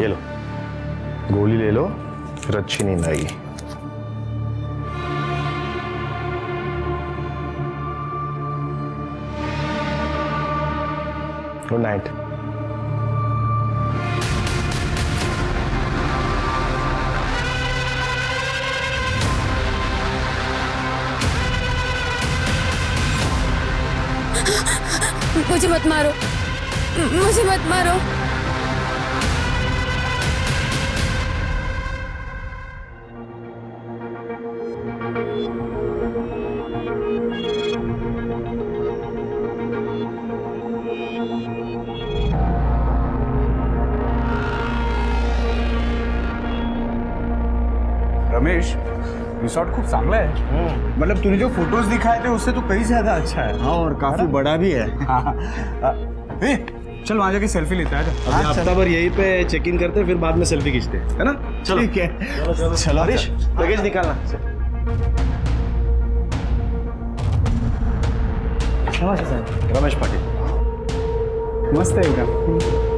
ये लो, गोली ले लो, फिर अच्छी नींद आएगी। Good night. मुझे मत मारो, मुझे मत मारो। रमेश, रिसॉर्ट खूब चांगला है। मतलब तूने जो फोटोज दिखाए थे उससे तो कहीं ज्यादा अच्छा है। हाँ, और काफी बड़ा भी है। ए, चल वहां जाके सेल्फी लेते हैं। अभी हफ्ता भर यहीं पे चेक इन करते, फिर बाद में सेल्फी खींचते, है ना? चलो ठीक है, चलो हरीश, लगेज निकालना। रमेश पाटिल। मस्त है एकदम।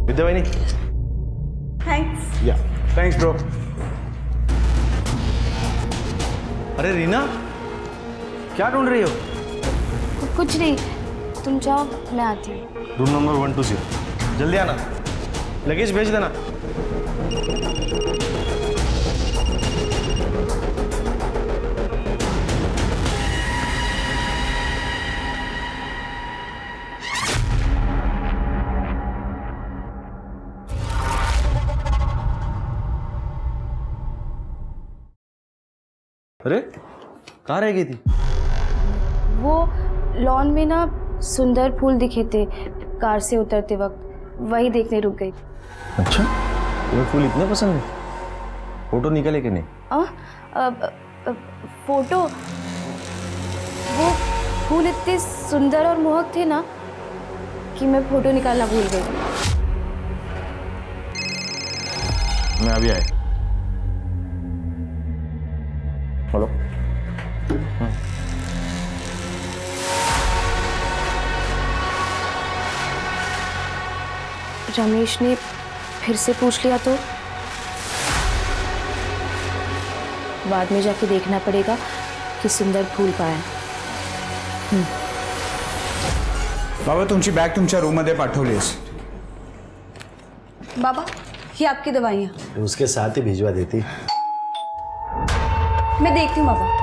विद्यावाहिनी, थैंक्स। या थैंक्स ब्रो। अरे रीना, क्या ढूंढ रही हो? कुछ नहीं, तुम जाओ, मैं आती हूँ। रूम नंबर 120, जल्दी आना, लगेज भेज देना। अरे कहाँ रह गई थी? वो लॉन में ना सुंदर फूल दिखे थे कार से उतरते वक्त, वही देखने रुक गई। अच्छा, तुम्हें फूल इतने पसंद है? फोटो निकले कि नहीं? फोटो, वो फूल इतने सुंदर और मोहक थे ना कि मैं फोटो निकालना भूल गई। मैं अभी आया। हेलो। रमेश ने फिर से पूछ लिया तो बाद में जाके देखना पड़ेगा कि सुंदर फूल पाया। बाबा, तुमची बॅग तुमच्या रूम मध्ये पाठवलीस। बाबा, ये आपकी दवाइयाँ। उसके साथ ही भिजवा देती। मैं देखती हूँ बाबा।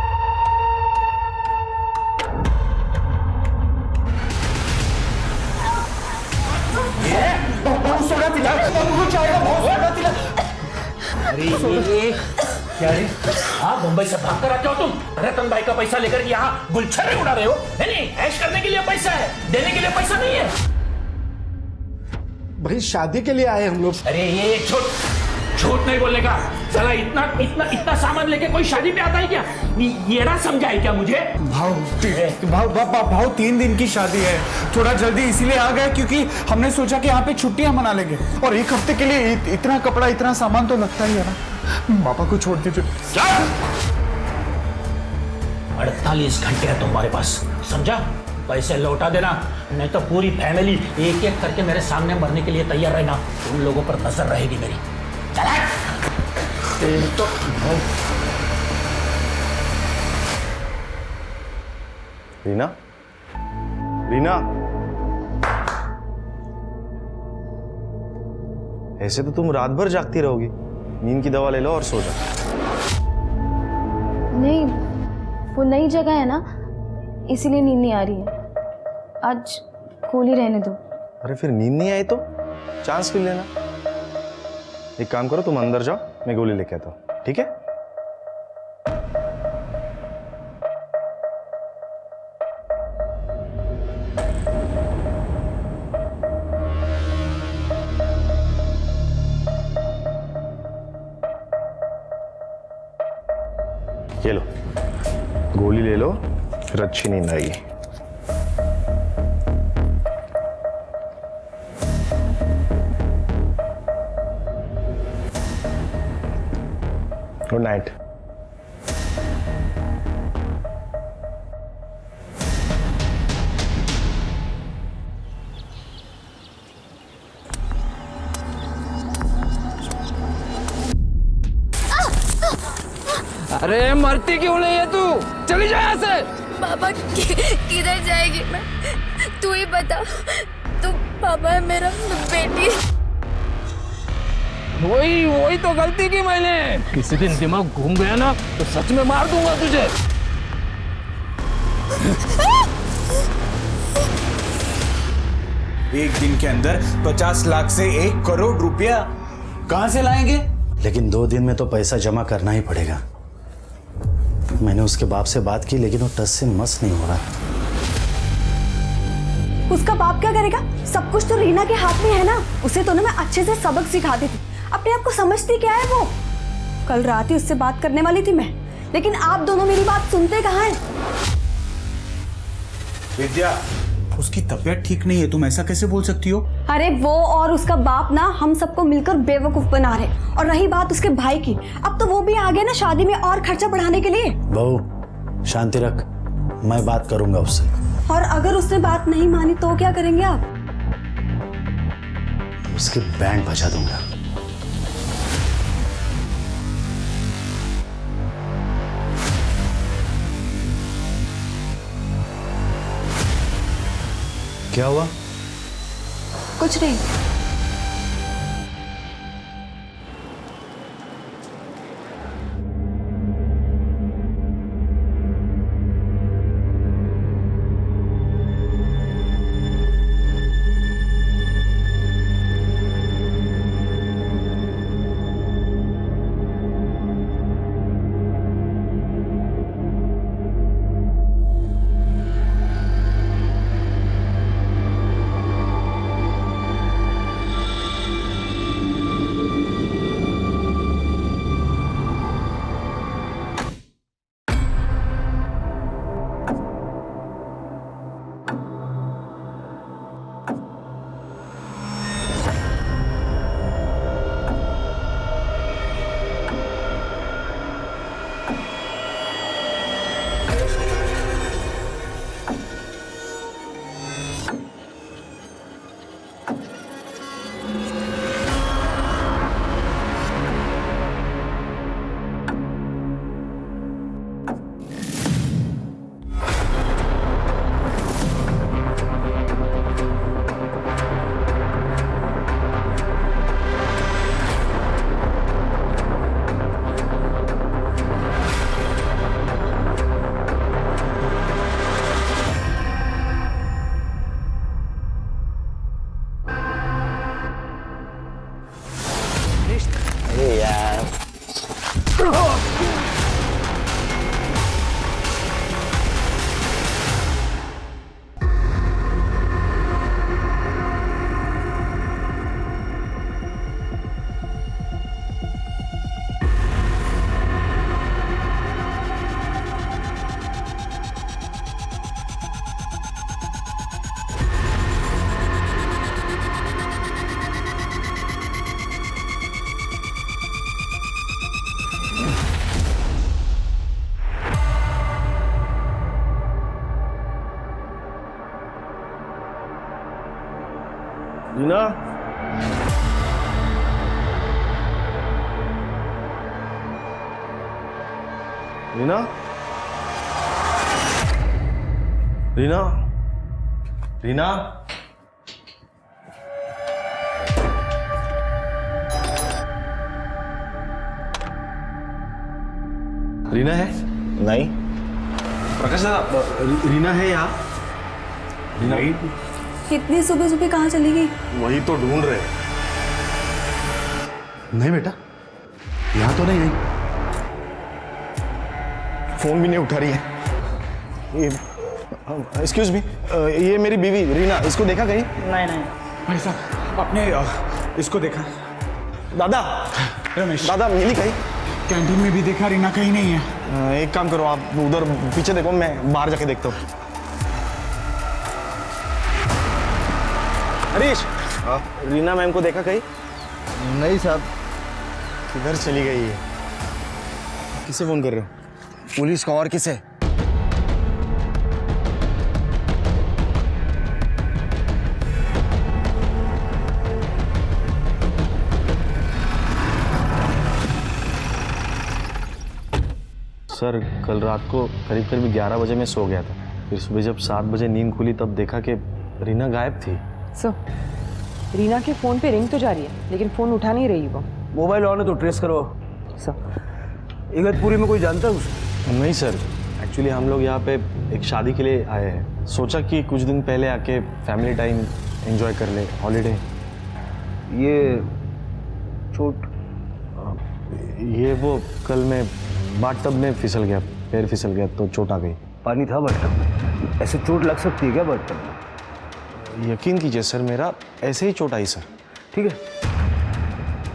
अरे ये क्या रे? हाँ, मुंबई से भाग कर आते हो तुम? रतन भाई का पैसा लेकर यहाँ गुलछर्रे उड़ा रहे हो? नहीं, ऐश करने के लिए पैसा है, देने के लिए पैसा नहीं है। भाई शादी के लिए आए हम लोग। अरे ये झूठ नहीं बोलने का। चला, इतना इतना इतना सामान लेके कोई शादी पे आता है क्या? येड़ा समझा है क्या मुझे? भाव 3 दिन की शादी है, थोड़ा जल्दी इसीलिए आ गए क्योंकि हमने सोचा कि यहाँ पे छुट्टियां मना लेंगे, और 1 हफ्ते के लिए इतना कपड़ा इतना सामान तो लगता ही है ना। पापा को छोड़ दीजिए। 48 घंटे है तुम्हारे पास, समझा? पैसे लौटा देना, नहीं तो पूरी फैमिली एक एक करके मेरे सामने मरने के लिए तैयार रहना। तुम लोगों पर नजर रहेगी मेरी। चला तो रीना, रीना, ऐसे तो तुम रात भर जागती रहोगी। नींद की दवा ले लो और सो जाओ। नहीं, वो नई जगह है ना, इसीलिए नींद नहीं आ रही है। आज खोली रहने दो। अरे फिर नींद नहीं आई तो चांस भी लेना। एक काम करो, तुम अंदर जाओ, मैं गोली लेके आता हूँ, ठीक है? ये लो, गोली ले लो, फिर अच्छी नींद आएगी। Good night. अरे मरती क्यों नहीं है तू? चली जा यहाँ से। पापा किधर जाएगी मैं? तू ही बता। तू पापा है मेरा बेटी। वही तो गलती की मैंने। किसी दिन दिमाग घूम गया ना तो सच में मार दूंगा तुझे। एक दिन के अंदर 50 लाख से 1 करोड़ रुपया कहां से लाएंगे? लेकिन 2 दिन में तो पैसा जमा करना ही पड़ेगा। मैंने उसके बाप से बात की लेकिन वो टस से मस नहीं हो रहा। उसका बाप क्या करेगा? सब कुछ तो रीना के हाथ में है ना। उसे तो ना मैं अच्छे से सबक सिखाती थी। अपने आप को समझती क्या है वो? कल रात ही उससे बात करने वाली थी मैं, लेकिन आप दोनों मेरी बात सुनते कहाँ हैं? विद्या, उसकी तबीयत ठीक नहीं है, तुम ऐसा कैसे बोल सकती हो? अरे वो और उसका बाप ना हम सबको मिलकर बेवकूफ बना रहे। और रही बात उसके भाई की, अब तो वो भी आ गया ना शादी में और खर्चा बढ़ाने के लिए। बहू शांति रख, मैं बात करूंगा उससे। और अगर उसने बात नहीं मानी तो क्या करेंगे आप? उसकी बैंड बजा दूंगा। क्या हुआ? कुछ नहीं। रीना, रीना, रीना, रीना, रीना है? नहीं। प्रकाश दादा, रीना है यहाँ? रीना इतनी सुबह सुबह कहाँ चली गई? वही तो ढूंढ रहे। नहीं बेटा, यहाँ तो नहीं आई। फोन भी नहीं उठा रही है। एक्सक्यूज मी, ये मेरी बीवी रीना, इसको देखा कहीं? भाई साहब, आपने इसको देखा? दादा, रमेश, दादा मिली कहीं? कैंटीन में भी देखा, रीना कहीं नहीं है। एक काम करो, आप उधर पीछे देखो, मैं बाहर जाके देखता हूँ। हरीश, रीना मैम को देखा कहीं? नहीं साहब। किधर चली गई है? किसे फोन कर रहे हो? पुलिस को और किसे? सर, कल रात को करीब करीब 11 बजे मैं सो गया था। फिर सुबह जब 7 बजे नींद खुली तब देखा कि रीना गायब थी। सर, रीना के फ़ोन पे रिंग तो जा रही है लेकिन फ़ोन उठा नहीं रही वो। मोबाइल ऑन है तो ट्रेस करो। सर, इगतपुरी में कोई जानता है उसे? नहीं सर, एक्चुअली हम लोग यहाँ पे एक शादी के लिए आए हैं। सोचा कि कुछ दिन पहले आके फैमिली टाइम एंजॉय कर ले, हॉलीडे। ये चोट? ये वो कल मैं बाथटब में फिसल गया, पैर फिसल गया तो चोट आ गई। पानी था बाथटब में? ऐसे चोट लग सकती है क्या बाथटब में? यकीन कीजिए सर, मेरा ऐसे ही चोट आई सर। ठीक है,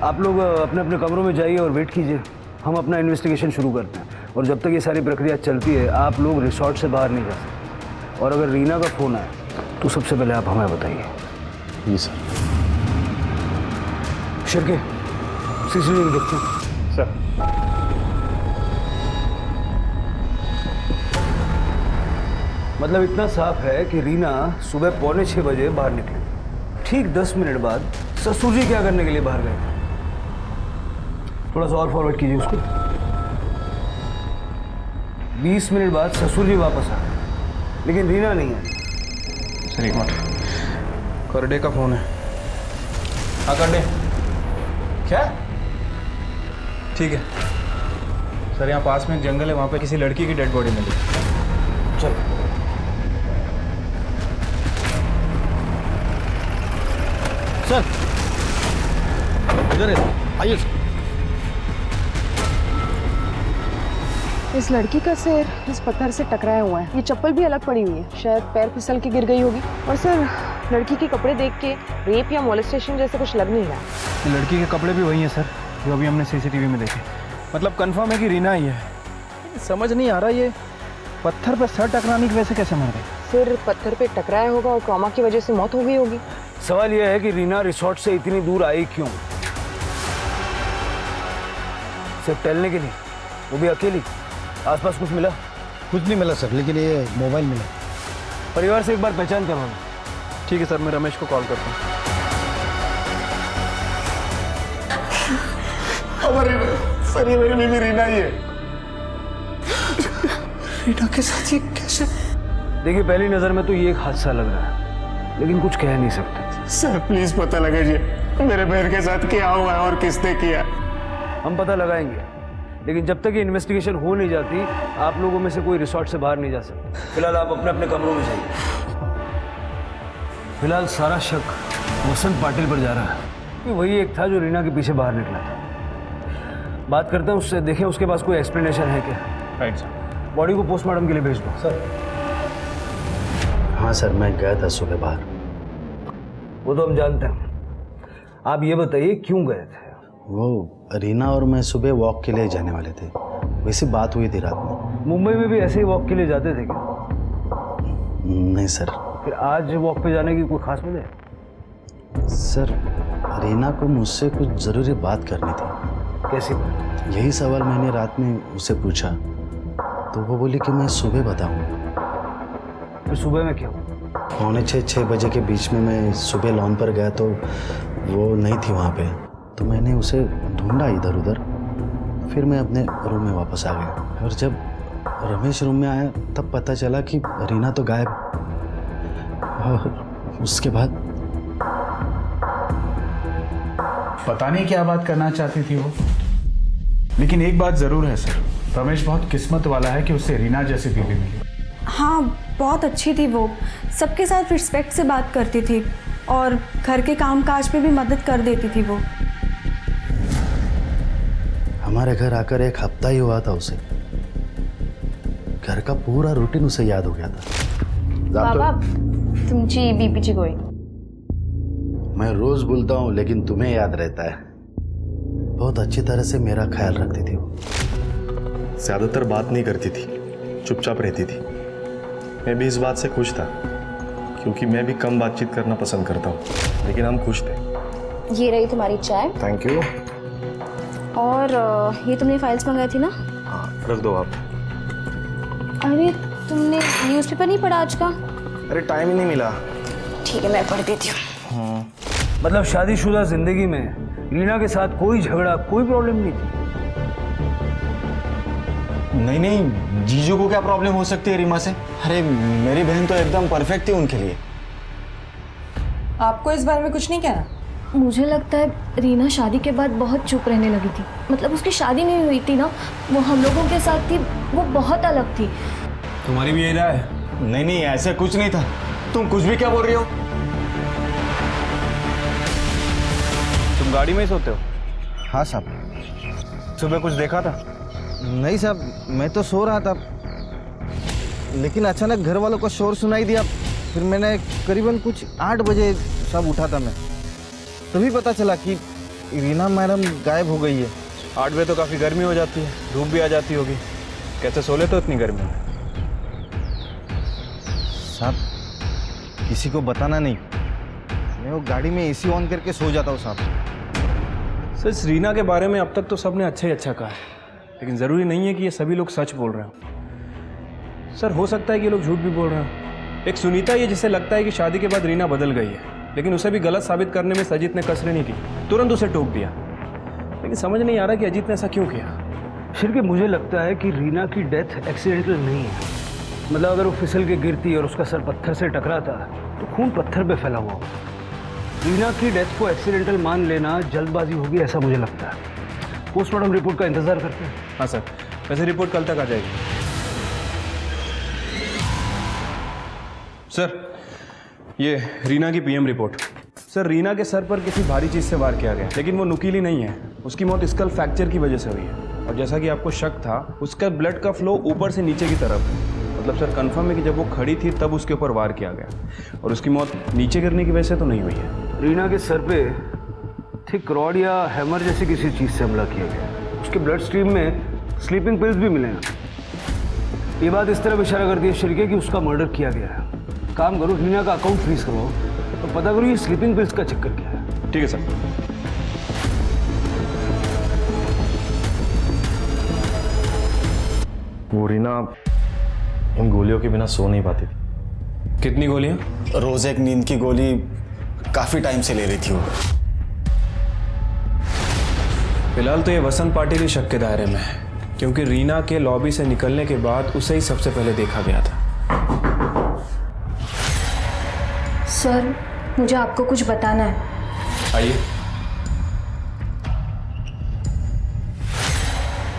आप लोग अपने अपने कमरों में जाइए और वेट कीजिए। हम अपना इन्वेस्टिगेशन शुरू करते हैं और जब तक ये सारी प्रक्रिया चलती है आप लोग रिसोर्ट से बाहर नहीं जा सकते। और अगर रीना का फ़ोन आए तो सबसे पहले आप हमें बताइए। जी सर। शिरके, सीसीटीवी देखते हैं। सर, मतलब इतना साफ है कि रीना सुबह 5:45 बजे बाहर निकली। ठीक 10 मिनट बाद ससुर जी क्या करने के लिए बाहर गए? थोड़ा सा और फॉरवर्ड कीजिए उसको। 20 मिनट बाद ससुर जी वापस आ गए लेकिन रीना नहीं है। सर एक मिनट, करडे का फोन है। हाँ कर दे। क्या? ठीक है सर, यहाँ पास में एक जंगल है, वहाँ पे किसी लड़की की डेड बॉडी मिली। चलो सर, इधर है, आइए। इस लड़की का सिर इस पत्थर से टकराया हुआ है। ये चप्पल भी अलग पड़ी हुई है, शायद पैर फिसल के गिर गई होगी। और सर, लड़की के कपड़े देख के रेप या मोलेस्टेशन जैसे कुछ लग नहीं रहा। लड़की के कपड़े भी वही हैं सर जो अभी हमने सीसीटीवी में देखे। मतलब कंफर्म है कि रीना ही है। समझ नहीं आ रहा ये पत्थर पर सर टकराने की वजह से कैसे मर गई? सिर पत्थर पे टकराया होगा और ट्रॉमा की वजह से मौत हो गई होगी। सवाल यह है कि रीना रिसोर्ट से इतनी दूर आई क्यों? सिर्फ टहलने के लिए, वो भी अकेली? आसपास कुछ मिला? कुछ नहीं मिला सर, लेकिन ये मोबाइल मिला। परिवार से एक बार पहचान करवाना। ठीक है सर, मैं रमेश को कॉल करता हूँ। सर, ये मेरी बीवी रीना ही है। रीना के साथ ये कैसे? देखिए, पहली नजर में तो ये एक हादसा लग रहा है लेकिन कुछ कह नहीं सकते। सर प्लीज पता लगाइए मेरे बहन के साथ क्या हुआ है और किसने किया। हम पता लगाएंगे लेकिन जब तक ये इन्वेस्टिगेशन हो नहीं जाती आप लोगों में से कोई रिसोर्ट से बाहर नहीं जा सकता। फिलहाल आप अपने अपने कमरों में जाइए। फिलहाल सारा शक वसंत पाटिल पर जा रहा है कि वही एक था जो रीना के पीछे बाहर निकला था। बात करते हैं उससे, देखें उसके पास कोई एक्सप्लेनेशन है क्या। Right sir. बॉडी को पोस्टमार्टम के लिए भेज दो। सर। हाँ सर, मैं गया था सुबह बाहर। वो तो हम जानते हैं, आप ये बताइए क्यों गए थे? वो रीना और मैं सुबह वॉक के लिए जाने वाले थे, वैसी बात हुई थी रात में। मुंबई में भी ऐसे ही वॉक के लिए जाते थे क्या? नहीं सर। फिर आज वॉक पे जाने की कोई खास वजह है? सर, रीना को मुझसे कुछ ज़रूरी बात करनी थी। कैसी बात? यही सवाल मैंने रात में उससे पूछा तो वो बोली कि मैं सुबह बताऊंगी। फिर सुबह में क्या हुआ? 5:45-6 बजे के बीच में मैं सुबह लॉन पर गया तो वो नहीं थी वहाँ पे, तो मैंने उसे ढूंढा इधर उधर। फिर मैं अपने रूम में वापस आ गया और जब रमेश रूम में आया तब पता चला कि रीना तो गायब। और उसके बाद पता नहीं क्या बात करना चाहती थी वो, लेकिन एक बात जरूर है सर, रमेश बहुत किस्मत वाला है कि उससे रीना जैसी बीवी मिली। हाँ, बहुत अच्छी थी वो, सबके साथ रिस्पेक्ट से बात करती थी और घर के काम काज पे भी मदद कर देती थी वो। हमारे घर आकर 1 हफ्ता ही हुआ था उसे, घर का पूरा रूटीन उसे याद हो गया था। बाबा, तुमची बीपीची गोळी। मैं रोज भूलता हूँ लेकिन तुम्हें याद रहता है। बहुत अच्छी तरह से मेरा ख्याल रखती थी वो। ज़्यादातर बात नहीं करती थी, चुपचाप रहती थी। मैं भी इस बात से खुश था, क्योंकि मैं भी कम बातचीत करना पसंद करता हूँ, लेकिन हम खुश थे। ये रही तुम्हारी चाय। Thank you. और ये तुमने फाइल्स मंगाई थी ना? हाँ, रख दो आप। अरे तुमने न्यूज़पेपर नहीं पढ़ा आज का? अरे टाइम ही नहीं मिला। ठीक है, मैं पढ़ देती हूँ। मतलब शादीशुदा जिंदगी में रीना के साथ कोई झगड़ा, कोई प्रॉब्लम नहीं थी? नहीं नहीं, जीजू को क्या प्रॉब्लम हो सकती है रीमा से? अरे मेरी बहन तो एकदम परफेक्ट थी उनके लिए। आपको इस बारे में कुछ नहीं कहना? मुझे लगता है रीना शादी के बाद बहुत चुप रहने लगी थी। मतलब उसकी शादी नहीं हुई थी ना, वो हम लोगों के साथ थी, वो बहुत अलग थी। तुम्हारी भी यही राय है? नहीं नहीं, ऐसा कुछ नहीं था। तुम कुछ भी क्या बोल रही हो? तुम गाड़ी में ही सोते हो? हाँ साहब। सुबह कुछ देखा था? नहीं साहब, मैं तो सो रहा था, लेकिन अचानक घर वालों का शोर सुनाई दिया। फिर मैंने करीबन कुछ 8 बजे सब उठा था मैं, तभी पता चला कि रीना मैडम गायब हो गई है। 8 बजे तो काफ़ी गर्मी हो जाती है, धूप भी आ जाती होगी। कैसे सो लेते हो इतनी गर्मी में? साहब, किसी को बताना नहीं, मैं वो गाड़ी में एसी ऑन करके सो जाता हूँ साहब। सर, इस रीना के बारे में अब तक तो सबने अच्छा ही अच्छा कहा है, लेकिन ज़रूरी नहीं है कि ये सभी लोग सच बोल रहे हो। सर, हो सकता है कि ये लोग झूठ भी बोल रहे हैं। एक सुनीता ये जिसे लगता है कि शादी के बाद रीना बदल गई है, लेकिन उसे भी गलत साबित करने में अजीत ने कसर नहीं की, तुरंत उसे टोक दिया। लेकिन समझ नहीं आ रहा कि अजीत ने ऐसा क्यों किया। शिरके, मुझे लगता है कि रीना की डेथ एक्सीडेंटल नहीं है। मतलब अगर वो फिसल के गिरती और उसका सर पत्थर से टकराता तो खून पत्थर पे फैला हुआ होगा। रीना की डेथ को एक्सीडेंटल मान लेना जल्दबाजी होगी, ऐसा मुझे लगता है। पोस्टमार्टम रिपोर्ट का इंतजार करते हैं। हाँ सर, वैसे रिपोर्ट कल तक आ जाएगी। सर, ये रीना की पीएम रिपोर्ट। सर, रीना के सर पर किसी भारी चीज़ से वार किया गया, लेकिन वो नुकीली नहीं है। उसकी मौत स्कल फ्रैक्चर की वजह से हुई है, और जैसा कि आपको शक था, उसका ब्लड का फ्लो ऊपर से नीचे की तरफ है। मतलब सर, कंफर्म है कि जब वो खड़ी थी तब उसके ऊपर वार किया गया, और उसकी मौत नीचे गिरने की वजह से तो नहीं हुई है। रीना के सर पे थिक रॉड या हैमर जैसी किसी चीज़ से हमला किया गया। उसके ब्लड स्ट्रीम में स्लीपिंग पिल्स भी मिले हैं। ये बात इस तरह इशारा करती है शिरके कि उसका मर्डर किया गया है। काम करो, रीना का अकाउंट फ्रीज करो तो पता करो ये स्लीपिंग पिल्स का चक्कर क्या है। ठीक है सर। वो रीना इन गोलियों के बिना सो नहीं पाती थी। कितनी गोलियां? रोज एक नींद की गोली काफी टाइम से ले रही थी वो। फिलहाल तो ये वसंत पाटिल ही शक के दायरे में है, क्योंकि रीना के लॉबी से निकलने के बाद उसे ही सबसे पहले देखा गया था। सर, मुझे आपको कुछ बताना है। आइए।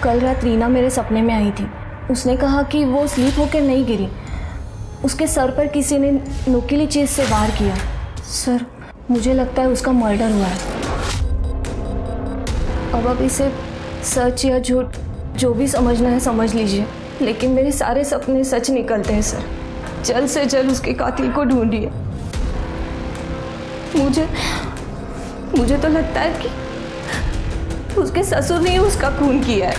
कल रात रीना मेरे सपने में आई थी। उसने कहा कि वो स्लीप होकर नहीं गिरी, उसके सर पर किसी ने नुकीली चीज़ से वार किया। सर, मुझे लगता है उसका मर्डर हुआ है। अब इसे सच या झूठ जो भी समझना है समझ लीजिए, लेकिन मेरे सारे सपने सच निकलते हैं सर। जल्द से जल्द उसके कातिल को ढूंढिए। मुझे तो लगता है कि उसके ससुर ने ही उसका खून किया है।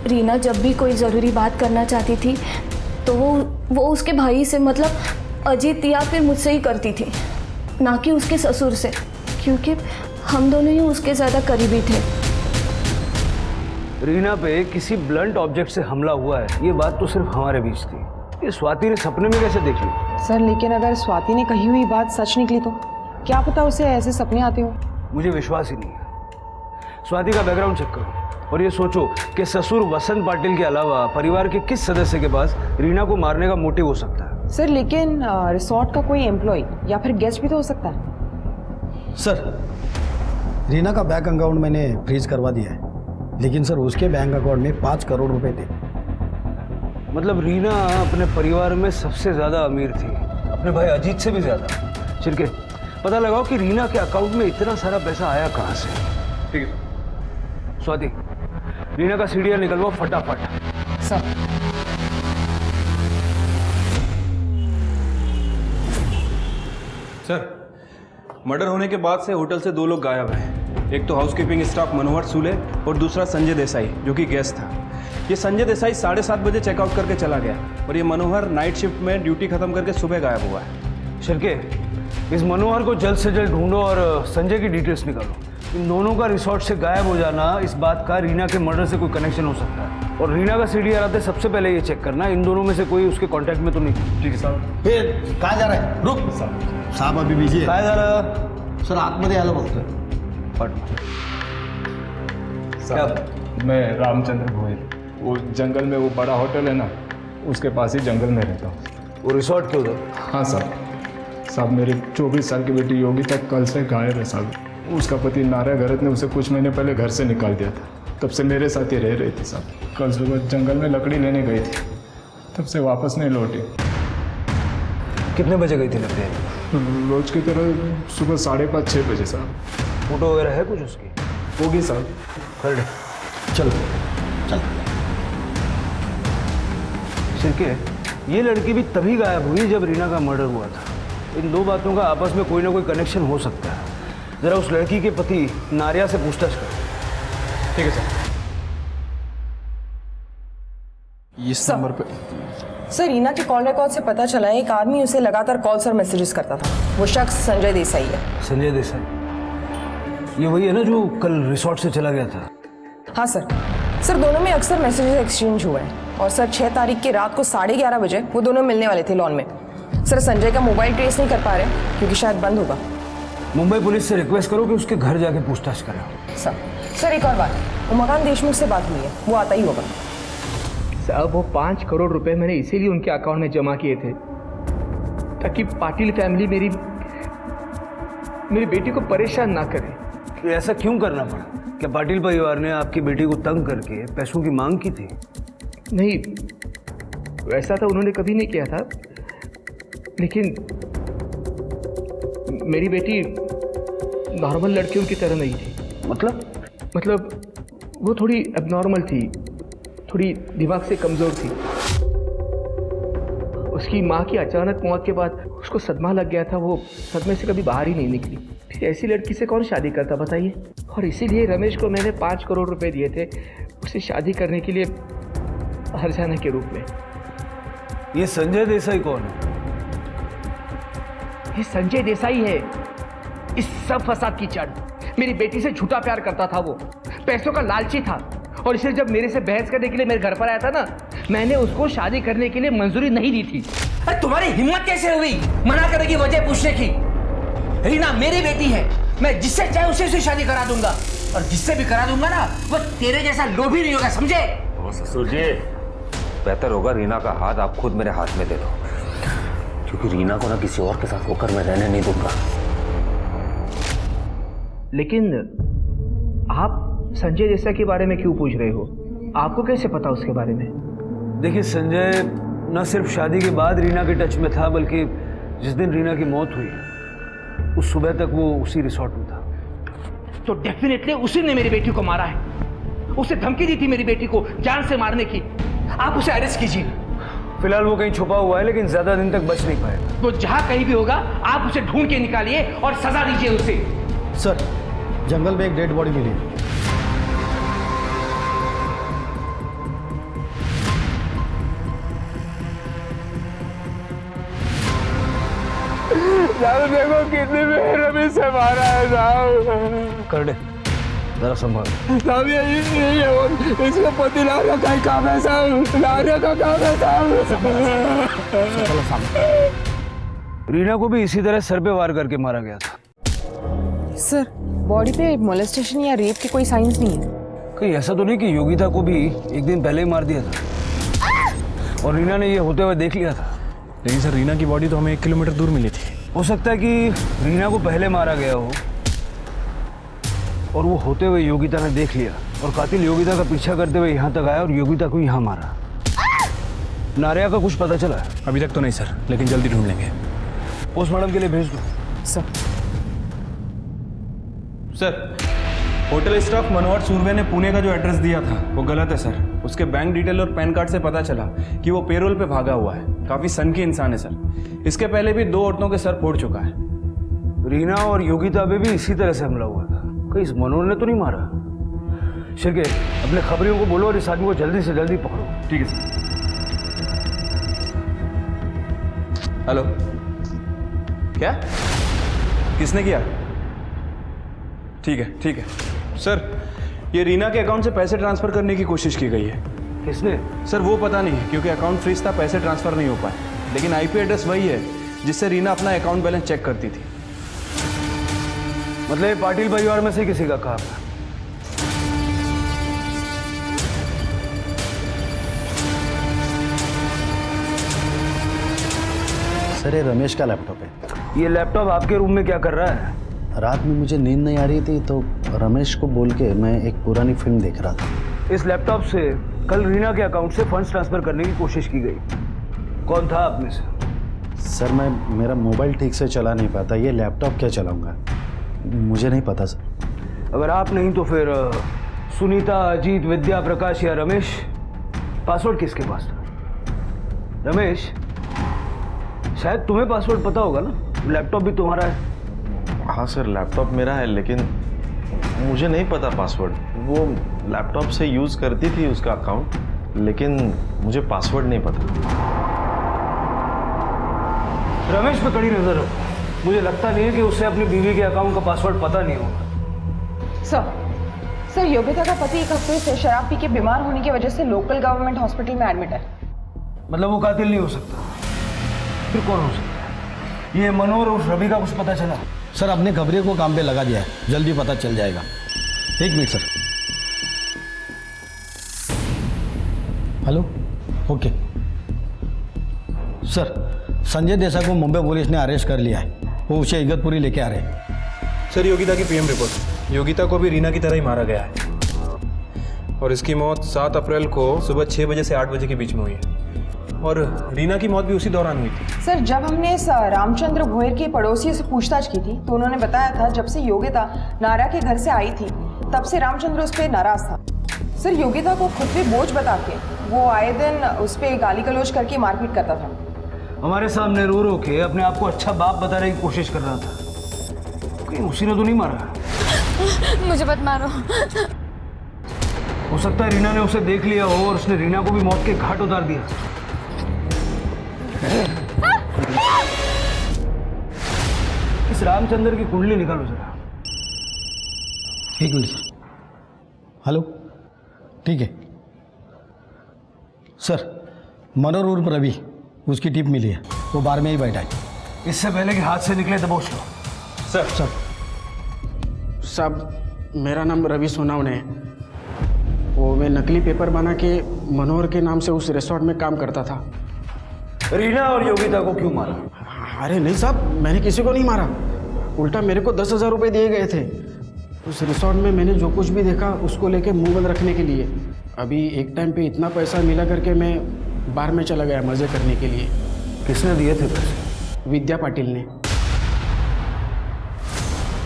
रीना जब भी कोई ज़रूरी बात करना चाहती थी तो वो उसके भाई से, मतलब अजीत या फिर मुझसे ही करती थी, ना कि उसके ससुर से, क्योंकि हम दोनों ही उसके ज़्यादा करीबी थे। रीना पे किसी ब्लंट ऑब्जेक्ट से हमला हुआ है, ये बात तो सिर्फ हमारे बीच थी। ये स्वाति ने सपने में कैसे देख ली? सर, लेकिन अगर स्वाति ने कही हुई बात सच निकली तो क्या पता उसे ऐसे सपने आते हो। मुझे विश्वास ही नहीं है। स्वाति का बैकग्राउंड चेक करो और ये सोचो कि ससुर वसंत पाटिल के अलावा परिवार के किस सदस्य के पास रीना को मारने का मोटिव हो सकता है। सर, लेकिन रिसोर्ट का कोई एम्प्लॉय या फिर गेस्ट भी तो हो सकता है। सर, रीना का बैंक अकाउंट मैंने फ्रीज करवा दिया है, लेकिन सर उसके बैंक अकाउंट में 5 करोड़ रुपए थे। मतलब रीना अपने परिवार में सबसे ज़्यादा अमीर थी, अपने भाई अजीत से भी ज़्यादा। शिरके, पता लगाओ कि रीना के अकाउंट में इतना सारा पैसा आया कहाँ से। ठीक है स्वाति, रीना का सीडीआर निकलवाओ फटाफट। सर, सर, मर्डर होने के बाद से होटल से 2 लोग गायब हैं। एक तो हाउसकीपिंग स्टाफ मनोहर सूले और दूसरा संजय देसाई जो कि गेस्ट था। ये संजय देसाई 7:30 बजे चेकआउट करके चला गया और ये मनोहर नाइट शिफ्ट में ड्यूटी खत्म करके सुबह गायब हुआ है। शिरके, इस मनोहर को जल्द से जल्द ढूंढो और संजय की डिटेल्स निकालो। इन दोनों का रिसोर्ट से गायब हो जाना इस बात का रीना के मर्डर से कोई कनेक्शन हो सकता है। और रीना का सीडीआर आते सबसे पहले ये चेक करना इन दोनों में से कोई उसके कांटेक्ट में तो नहीं थी। ठीक है साहब। फिर कहाँ जा रहा है? रुक साहब, अभी बिजी है। काय झालं? सर आतमध्ये आलं बोलतोय। मैं रामचंद्र गोयल, वो जंगल में वो बड़ा होटल है ना, उसके पास ही जंगल में रहता हूँ। वो रिसोर्ट के उधर? हाँ साहब, मेरी 24 साल की बेटी योगिता कल से गायब है साहब। उसका पति नारायण गरत ने उसे कुछ महीने पहले घर से निकाल दिया था। तब से मेरे साथ ही रह रही थी साहब। कल सुबह जंगल में लकड़ी लेने गई थी, तब से वापस नहीं लौटी। कितने बजे गई थी लकड़ी? रोज की तरह सुबह 5:30-6 बजे साहब। फोटो वगैरह है कुछ उसकी? होगी साहब। खड़े चलो चल। सिरके, ये लड़की भी तभी गायब हुई जब रीना का मर्डर हुआ था। इन दो बातों का आपस में कोई ना कोई कनेक्शन हो सकता है। जरा उस लड़की के पति नारिया से पूछताछ करो। ठीक है सर। इस नंबर पे सर, रीना के कॉल रिकॉर्ड से पता चला है एक आदमी उसे लगातार कॉल्स और मैसेजेस करता था। वो शख्स संजय देसाई है। संजय देसाई, ये वही है ना जो कल रिसोर्ट से चला गया था? हाँ सर। सर, दोनों में अक्सर मैसेजेस एक्सचेंज हुए हैं और सर 6 तारीख की रात को 11:30 बजे वो दोनों मिलने वाले थे लॉन में। सर, संजय का मोबाइल ट्रेस नहीं कर पा रहे क्योंकि शायद बंद होगा। मुंबई पुलिस से रिक्वेस्ट करो कि उसके घर जाके पूछताछ करें। सर एक और बात, वो मकान देशमुख से बात हुई है, वो आता ही होगा। साहब, वो 5 करोड़ रुपए मैंने इसीलिए उनके अकाउंट में जमा किए थे ताकि पाटिल फैमिली मेरी बेटी को परेशान ना करे। ये ऐसा क्यों करना पड़ा? क्या पाटिल परिवार ने आपकी बेटी को तंग करके पैसों की मांग की थी? नहीं, वैसा तो उन्होंने कभी नहीं किया था, लेकिन मेरी बेटी नॉर्मल लड़कियों की तरह नहीं थी। मतलब वो थोड़ी एबनॉर्मल थी, थोड़ी दिमाग से कमज़ोर थी। उसकी माँ की अचानक मौत के बाद उसको सदमा लग गया था। वो सदमे से कभी बाहर ही नहीं निकली। फिर ऐसी लड़की से कौन शादी करता बताइए? और इसीलिए रमेश को मैंने 5 करोड़ रुपए दिए थे उसे शादी करने के लिए हर्जाना के रूप में। ये संजय देसाई कौन है? ये संजय देसाई है इस सब फसाद की जड़। मेरी बेटी से झूठा प्यार करता था, वो पैसों का लालची था और इसलिए जब मेरे से बहस करने के लिए मेरे घर पर आया था ना, मैंने उसको शादी करने के लिए मंजूरी नहीं दी थी। अरे तुम्हारी हिम्मत कैसे हुई मना करने की वजह पूछने की? रीना मेरी बेटी है, मैं जिससे चाहे उसे से शादी करा दूंगा और जिससे भी करा दूंगा ना वो तेरे जैसा लोभी नहीं होगा, समझे? ससुर जी, बेहतर होगा रीना का हाथ आप खुद मेरे हाथ में दे दो, क्योंकि रीना को ना किसी और के साथ होकर मैं रहने नहीं दूंगा। लेकिन आप संजय देसाई के बारे में क्यों पूछ रहे हो? आपको कैसे पता उसके बारे में? देखिए, संजय न सिर्फ शादी के बाद रीना के टच में था, बल्कि जिस दिन रीना की मौत हुई उस सुबह तक वो उसी रिसोर्ट में था। तो डेफिनेटली उसी ने मेरी बेटी को मारा है। उसे धमकी दी थी मेरी बेटी को जान से मारने की। आप उसे अरेस्ट कीजिए। फिलहाल वो कहीं छुपा हुआ है, लेकिन ज्यादा दिन तक बच नहीं पाएगा। तो जहां कहीं भी होगा आप उसे ढूंढ के निकालिए और सजा दीजिए उसे। सर, जंगल में एक डेड बॉडी मिली है। साहब देखो कितने में रमेश से मारा है साहब। कर दे, जरा संभाल। साहब ये इसका पति लाने का काम है साहब, लाने का काम है साहब। रीना को भी इसी तरह सर पे वार करके मारा गया था। सर, बॉडी पे मोलेस्टेशन या रेप के कोई साइंस नहीं है? कहीं ऐसा तो नहीं कि योगिता को भी एक दिन पहले ही मार दिया था और रीना ने ये होते हुए देख लिया था? लेकिन सर, रीना की बॉडी तो हमें 1 किलोमीटर दूर मिली थी। हो सकता है कि रीना को पहले मारा गया हो और वो होते हुए योगिता ने देख लिया और कातिल योगिता का पीछा करते हुए यहाँ तक आया और योगिता को यहाँ मारा। नारिया का कुछ पता चला? अभी तक तो नहीं सर, लेकिन जल्दी ढूंढ लेंगे। पोस्टमार्टम के लिए भेज दो। सर, होटल स्टाफ मनोहर सूर्वे ने पुणे का जो एड्रेस दिया था वो गलत है सर। उसके बैंक डिटेल और पैन कार्ड से पता चला कि वो पेरोल पे भागा हुआ है। काफी सनकी इंसान है सर। इसके पहले भी 2 औरतों के सर फोड़ चुका है। रीना और योगिता पे भी इसी तरह से हमला हुआ था। कहीं इस मनोहर ने तो नहीं मारा? शिरके, अपने खबरियों को बोलो और इस आदमी को जल्दी से जल्दी पकड़ो। ठीक है सर। हेलो, क्या? किसने किया? ठीक है सर, ये रीना के अकाउंट से पैसे ट्रांसफर करने की कोशिश की गई है। किसने? सर वो पता नहीं है, क्योंकि अकाउंट फ्रीज था, पैसे ट्रांसफर नहीं हो पाए, लेकिन आईपी एड्रेस वही है जिससे रीना अपना अकाउंट बैलेंस चेक करती थी। मतलब ये पाटिल परिवार में से किसी का काम है? सर ये रमेश का लैपटॉप है। ये लैपटॉप आपके रूम में क्या कर रहा है? रात में मुझे नींद नहीं आ रही थी तो रमेश को बोल के मैं एक पुरानी फिल्म देख रहा था। इस लैपटॉप से कल रीना के अकाउंट से फंड्स ट्रांसफर करने की कोशिश की गई। कौन था आप में से? सर मैं मेरा मोबाइल ठीक से चला नहीं पाता, ये लैपटॉप क्या चलाऊंगा मुझे नहीं पता सर। अगर आप नहीं तो फिर सुनीता, अजीत, विद्या, प्रकाश या रमेश। पासवर्ड किसके पास था? रमेश, शायद तुम्हें पासवर्ड पता होगा ना, लैपटॉप भी तुम्हारा है। हाँ सर, लैपटॉप मेरा है, लेकिन मुझे नहीं पता पासवर्ड। वो लैपटॉप से यूज़ करती थी उसका अकाउंट, लेकिन मुझे पासवर्ड नहीं पता। रमेश पे कड़ी नजर रखो। मुझे लगता नहीं है कि उसे अपनी बीवी के अकाउंट का पासवर्ड पता नहीं होगा। सर योगिता का पति एक हफ्ते से शराब पी के बीमार होने की वजह से लोकल गवर्नमेंट हॉस्पिटल में एडमिट है। मतलब वो कातिल नहीं हो सकता, फिर कौन हो सकता है? ये मनोहर और रवि का कुछ पता चला? सर अपने खबरे को काम पे लगा दिया है, जल्दी पता चल जाएगा। एक minute sir. Hello, okay sir, Sanjay Desai को मुंबई पुलिस ने अरेस्ट कर लिया है, वो उसे इगतपुरी लेके आ रहे हैं। सर योगिता की पीएम रिपोर्ट। योगिता को भी रीना की तरह ही मारा गया है और इसकी मौत 7 अप्रैल को सुबह 6 बजे से 8 बजे के बीच में हुई है और रीना की मौत भी उसी दौरान हुई थी। सर जब हमने इस रामचंद्र भोयर के पड़ोसियों से पूछताछ की थी तो उन्होंने बताया था जब से योगिता नारा के घर से आई थी तब से रामचंद्र उस पर नाराज था। सर योगिता को खुद पे बोझ बता के वो आए दिन उस पर गाली गलौज करके मारपीट करता था। हमारे सामने रो रो के अपने आप को अच्छा बाप बताने की कोशिश कर रहा था। कहीं उसी ने तो नहीं मारा? मुझे मत मारो। हो सकता है रीना ने उसे देख लिया हो और उसने रीना को भी मौत के घाट उतार दिया। इस रामचंद्र की कुंडली निकालो जरा। एक मिनट सर। हेलो, ठीक है सर, मनोहर उर्फ रवि, उसकी टिप मिली है, वो बार में ही बैठा है। इससे पहले कि हाथ से निकले दबोच लो। सर साहब मेरा नाम रवि सोनावने है। वो मैं नकली पेपर बना के मनोहर के नाम से उस रिसोर्ट में काम करता था। रीना और योगिता को क्यों मारा? अरे नहीं साहब, मैंने किसी को नहीं मारा, उल्टा मेरे को 10,000 रुपये दिए गए थे। उस रिसोर्ट में मैंने जो कुछ भी देखा उसको लेके मुंह बंद रखने के लिए। अभी एक टाइम पे इतना पैसा मिला करके मैं बार में चला गया मज़े करने के लिए। किसने दिए थे पैसे? विद्या पाटिल ने।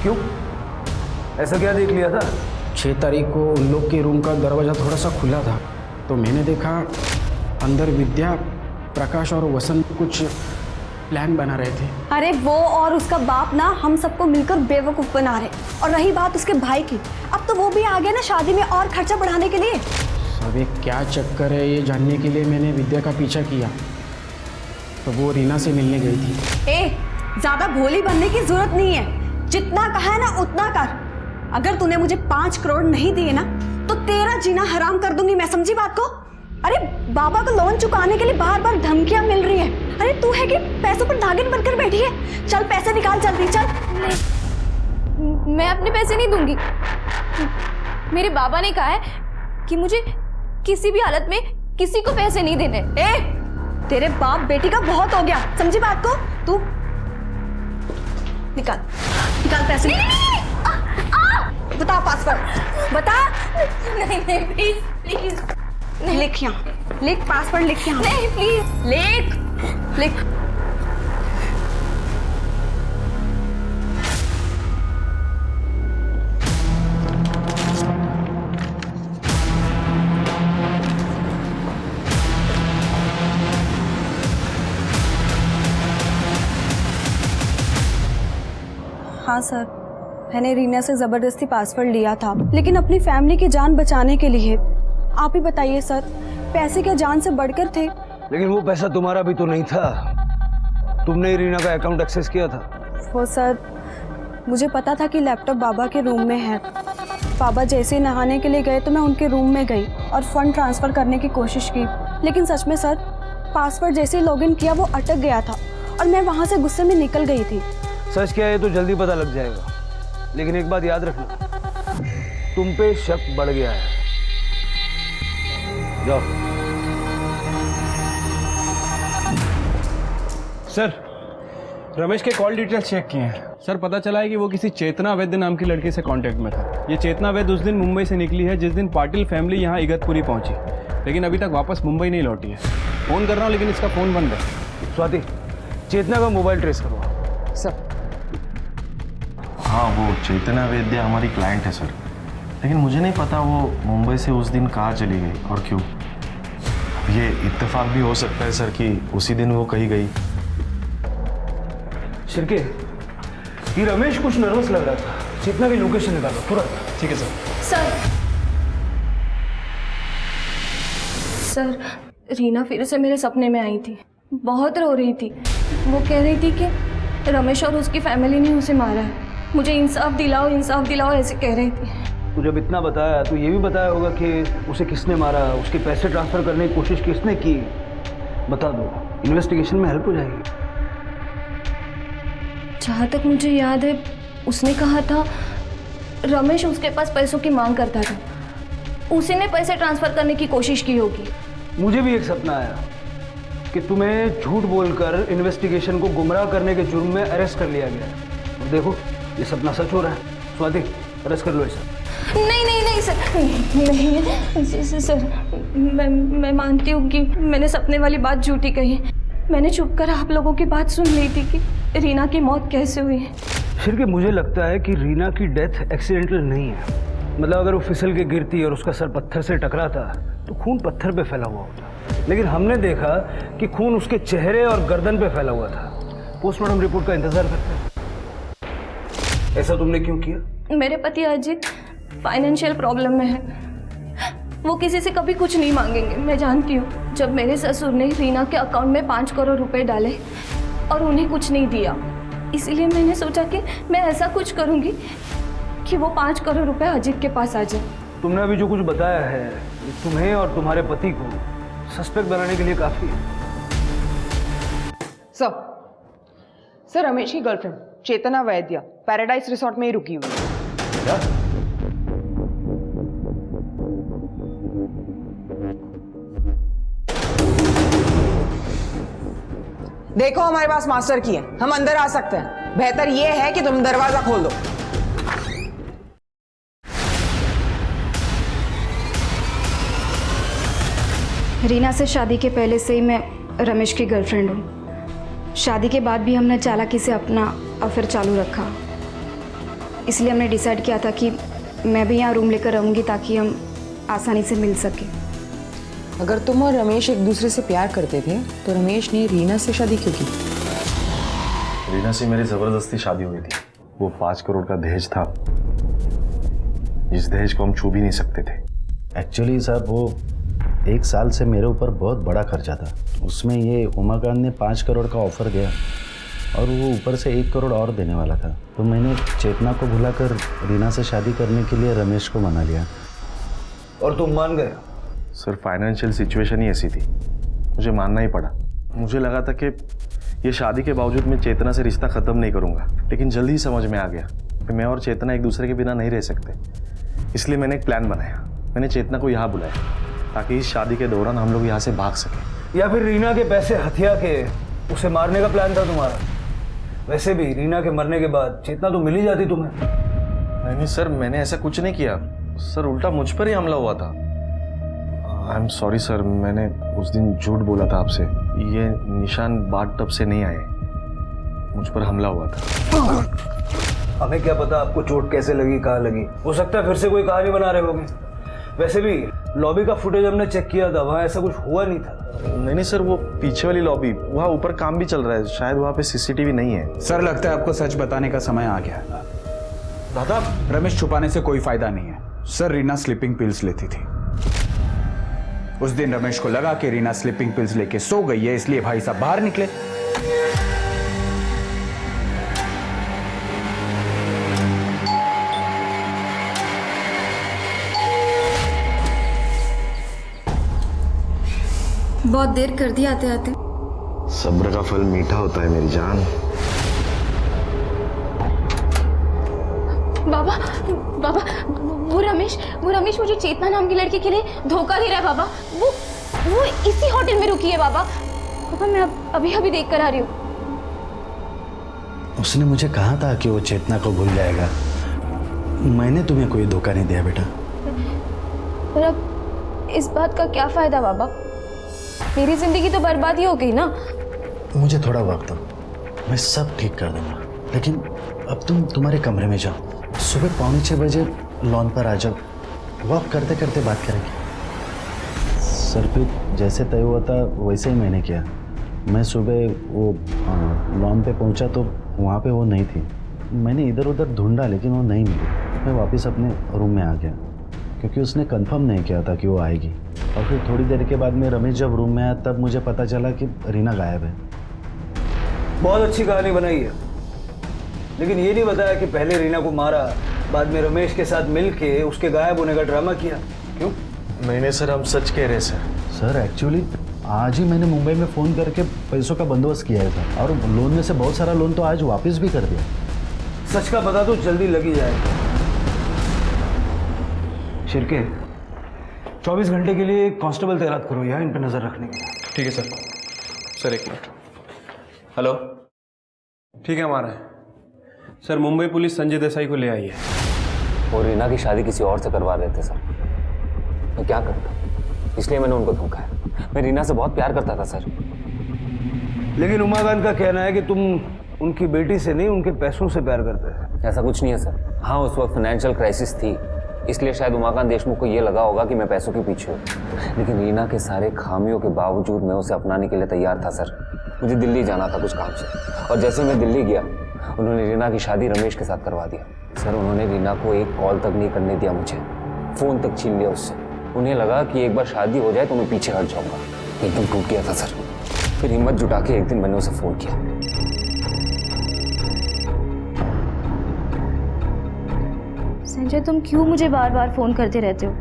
क्यों, ऐसा क्या देख लिया था? 6 तारीख को उन लोग के रूम का दरवाज़ा थोड़ा सा खुला था तो मैंने देखा अंदर विद्या, प्रकाश और वसंत कुछ प्लान बना रहे थे। अरे वो और उसका बाप ना हम सबको मिलकर बेवकूफ़ बना रहे। और रही बात उसके भाई की, अब तो वो भी आ गया ना शादी में और खर्चा बढ़ाने के लिए। सब एक क्या चक्कर है ये जानने के लिए मैंने विद्या का पीछा किया तो वो रीना से मिलने गई थी। ए, ज़्यादा भोली बनने की जरूरत नहीं है, जितना कहा है ना उतना कर। अगर तूने मुझे 5 करोड़ नहीं दिए ना तो तेरा जीना हराम कर दूंगी मैं, समझी बात को? अरे बाबा को लोन चुकाने के लिए बार बार धमकियां मिल रही है। अरे तू है कि पैसों पर नागिन बनकर बैठी है? चल पैसे निकाल जल्दी, चल। मैं अपने पैसे नहीं दूंगी। मेरे बाबा ने कहा है कि मुझे किसी भी हालत में किसी को पैसे नहीं देने। ए, तेरे बाप बेटी का बहुत हो गया, समझी बात को? तू निकाल निकाल पैसे। बता पासवर्ड, बता। नहीं नहीं प्लीज प्लीज। लिख यहाँ, लिख पासवर्ड, लिख यहाँ। नहीं प्लीज। लिख लिख। हाँ सर, मैंने रीना से ज़बरदस्ती पासवर्ड लिया था, लेकिन अपनी फैमिली की जान बचाने के लिए। आप ही बताइए सर, पैसे क्या जान से बढ़कर थे? लेकिन वो पैसा तुम्हारा भी तो नहीं था, तुमने ही रीना का अकाउंट एक्सेस किया था। वो सर, मुझे पता था कि लैपटॉप बाबा के रूम में है। बाबा जैसे ही नहाने के लिए गए तो मैं उनके रूम में गई और फंड ट्रांसफ़र करने की कोशिश की, लेकिन सच में सर, पासवर्ड जैसे ही लॉगिन किया वो अटक गया था और मैं वहाँ से गुस्से में निकल गई थी। सच क्या है तो जल्दी पता लग जाएगा, लेकिन एक बात याद रखना, तुम पे शक बढ़ गया है। जाओ। सर, रमेश के कॉल डिटेल्स चेक किए हैं सर। पता चला है कि वो किसी चेतना वैद्य नाम की लड़की से कांटेक्ट में था। ये चेतना वैद्य उस दिन मुंबई से निकली है जिस दिन पाटिल फैमिली यहाँ इगतपुरी पहुंची, लेकिन अभी तक वापस मुंबई नहीं लौटी है। फ़ोन कर रहा हूँ लेकिन इसका फ़ोन बंद है। स्वाति, चेतना का मोबाइल ट्रेस करो। सर। हाँ, वो चेतना वैद्य हमारी क्लाइंट है सर, लेकिन मुझे नहीं पता वो मुंबई से उस दिन कहाँ चली गई और क्यों। ये इत्तेफाक भी हो सकता है सर कि उसी दिन वो कहीं गई। शिरके, ये रमेश कुछ नर्वस लग रहा था, चेतना की लोकेशन निकालो तुरंत। ठीक है सर। सर, रीना फिर से मेरे सपने में आई थी, बहुत रो रही थी। वो कह रही थी कि रमेश और उसकी फैमिली ने उसे मारा है, मुझे इंसाफ दिलाओ ऐसे कह रही थी। तू जब इतना बताया तो ये भी बताया होगा कि उसे किसने मारा, उसके पैसे ट्रांसफ़र करने की कोशिश किसने की। बता दो, इन्वेस्टिगेशन में हेल्प हो जाएगी। जहाँ तक मुझे याद है, उसने कहा था रमेश उसके पास पैसों की मांग करता था, उसी ने पैसे ट्रांसफ़र करने की कोशिश की होगी। मुझे भी एक सपना आया कि तुम्हें झूठ बोलकर इन्वेस्टिगेशन को गुमराह करने के जुर्म में अरेस्ट कर लिया गया। और देखो, ये सपना सच हो रहा है। स्वाति, अरेस्ट कर लो इसे। नहीं सर, नहीं सर, मैं मानती हूँ कि मैंने सपने वाली बात झूठी कही। मैंने चुप कर आप लोगों की बात सुन ली थी कि रीना की मौत कैसे हुई है। शिरके, मुझे लगता है कि रीना की डेथ एक्सीडेंटल नहीं है। मतलब अगर वो फिसल के गिरती और उसका सर पत्थर से टकराता तो खून पत्थर पे फैला हुआ होता, लेकिन हमने देखा कि खून उसके चेहरे और गर्दन पे फैला हुआ था। पोस्टमार्टम रिपोर्ट का इंतजार करते हैं। ऐसा तुमने क्यों किया? मेरे पति अजित फाइनेंशियल प्रॉब्लम में है, वो किसी से कभी कुछ नहीं मांगेंगे, मैं जानती हूँ। जब मेरे ससुर ने रीना के अकाउंट में 5 करोड़ रुपए डाले और उन्हें कुछ नहीं दिया, इसलिए मैंने सोचा कि मैं ऐसा कुछ करूँगी कि वो 5 करोड़ रुपए अजित के पास आ जाए। तुमने अभी जो कुछ बताया है, ये तुम्हें और तुम्हारे पति को सस्पेक्ट बनाने के लिए काफ़ी है। सर, रमेश की गर्लफ्रेंड चेतना वैद्य पैराडाइज रिसोर्ट में ही रुकी हुई है। क्या? देखो, हमारे पास मास्टर की है, हम अंदर आ सकते हैं। बेहतर यह है कि तुम दरवाजा खोल दो। रीना से शादी के पहले से ही मैं रमेश की गर्लफ्रेंड हूँ। शादी के बाद भी हमने चालाकी से अपना अफेयर चालू रखा, इसलिए हमने डिसाइड किया था कि मैं भी यहाँ रूम लेकर रहूँगी ताकि हम आसानी से मिल सकें। अगर तुम और रमेश एक दूसरे से प्यार करते थे तो रमेश ने रीना से शादी क्यों की? रीना से मेरी ज़बरदस्ती शादी हुई थी। वो 5 करोड़ का दहेज था, जिस दहेज को हम छू भी नहीं सकते थे। एक्चुअली साहब, वो 1 साल से मेरे ऊपर बहुत बड़ा खर्चा था। उसमें ये उमाकांत ने 5 करोड़ का ऑफर किया और वो ऊपर से 1 करोड़ और देने वाला था, तो मैंने चेतना को भुलाकर रीना से शादी करने के लिए रमेश को मना लिया। और तुम मान गए? सर, फाइनेंशियल सिचुएशन ही ऐसी थी, मुझे मानना ही पड़ा। मुझे लगा था कि ये शादी के बावजूद मैं चेतना से रिश्ता ख़त्म नहीं करूँगा, लेकिन जल्दी ही समझ में आ गया कि मैं और चेतना एक दूसरे के बिना नहीं रह सकते। इसलिए मैंने एक प्लान बनाया। मैंने चेतना को यहाँ बुलाया ताकि इस शादी के दौरान हम लोग यहाँ से भाग सकें। या फिर रीना के पैसे हथिया के उसे मारने का प्लान था तुम्हारा? वैसे भी रीना के मरने के बाद चेतना तो मिल ही जाती तुम्हें। नहीं सर, मैंने ऐसा कुछ नहीं किया सर, उल्टा मुझ पर ही हमला हुआ था। आई एम सॉरी सर, मैंने उस दिन झूठ बोला था आपसे। ये निशान बाथ टब से नहीं आए, मुझ पर हमला हुआ था। हमें क्या पता आपको चोट कैसे लगी, कहाँ लगी। हो सकता है फिर से कोई कहानी बना रहे होगे। वैसे भी लॉबी का फुटेज हमने चेक किया था, वहाँ ऐसा कुछ हुआ नहीं था। नहीं सर, वो पीछे वाली लॉबी, वहाँ ऊपर काम भी चल रहा है, शायद वहाँ पे CCTV नहीं है। सर, लगता है आपको सच बताने का समय आ गया। दादा, रमेश, छुपाने से कोई फायदा नहीं है सर। रीना स्लीपिंग पिल्स लेती थी। उस दिन रमेश को लगा कि रीना स्लीपिंग पिल्स लेके सो गई है, इसलिए भाई साहब बाहर निकले। बहुत देर कर दी आते आते। सब्र का फल मीठा होता है मेरी जान। बाबा बाबा, वो रमेश मुझे चेतना नाम की लड़की के लिए धोखा दे रहा है बाबा। वो इसी होटल में रुकी है बाबा। पापा मैं अभी देख कर आ रही हूँ। उसने मुझे कहा था कि वो चेतना को भूल जाएगा। मैंने तुम्हें कोई धोखा नहीं दिया बेटा। पर अब इस बात का क्या फायदा बाबा? मेरी जिंदगी तो बर्बाद ही हो गई ना। मुझे थोड़ा वक्त दो, मैं सब ठीक कर दूंगा। लेकिन अब तुम तुम्हारे कमरे में जाओ, सुबह 5:45 बजे लॉन पर आ जाओ, वॉक करते करते बात करेंगे। सर पे जैसे तय हुआ था वैसे ही मैंने किया। मैं सुबह वो लॉन पे पहुंचा तो वहाँ पे वो नहीं थी। मैंने इधर उधर ढूंढा लेकिन वो नहीं मिली। मैं वापस अपने रूम में आ गया क्योंकि उसने कंफर्म नहीं किया था कि वो आएगी। और फिर थोड़ी देर के बाद में रमेश जब रूम में आया तब मुझे पता चला कि रीना गायब है। बहुत अच्छी कहानी बनाई है, लेकिन ये नहीं बताया कि पहले रीना को मारा, बाद में रमेश के साथ मिलके उसके गायब होने का ड्रामा किया। क्यों? नहीं सर, हम सच कह रहे हैं सर एक्चुअली आज ही मैंने मुंबई में फ़ोन करके पैसों का बंदोबस्त किया था और लोन में से बहुत सारा लोन तो आज वापस भी कर दिया। सच का पता तो जल्दी लग ही जाएगा। शिरके, 24 घंटे के लिए कांस्टेबल तैनात करो यहाँ इन पर नजर रखने के लिए। ठीक है सर। सर एक मिनट। हेलो, ठीक है, हमारा है सर। मुंबई पुलिस संजय देसाई को ले आई है। और रीना की शादी किसी और से करवा रहे थे सर। मैं क्या करता, इसलिए मैंने उनको धोखा है। मैं रीना से बहुत प्यार करता था सर। लेकिन उमाकांत का कहना है कि तुम उनकी बेटी से नहीं, उनके पैसों से प्यार करते थे। ऐसा कुछ नहीं है सर। हाँ, उस वक्त फाइनेंशियल क्राइसिस थी, इसलिए शायद उमाकांत देशमुख को ये लगा होगा कि मैं पैसों के पीछे हूँ। लेकिन रीना के सारे खामियों के बावजूद मैं उसे अपनाने के लिए तैयार था सर। मुझे दिल्ली जाना था कुछ काम से, और जैसे मैं दिल्ली गया उन्होंने रीना की शादी रमेश के साथ करवा दिया सर। उन्होंने रीना को एक कॉल तक नहीं करने दिया मुझे, फ़ोन तक छीन लिया उससे। उन्हें लगा कि एक बार शादी हो जाए तो मैं पीछे हट जाऊँगा। एकदम टूट गया था सर। फिर हिम्मत जुटा के एक दिन मैंने उसे फ़ोन किया। संजय, तुम क्यों मुझे बार बार फ़ोन करते रहते हो?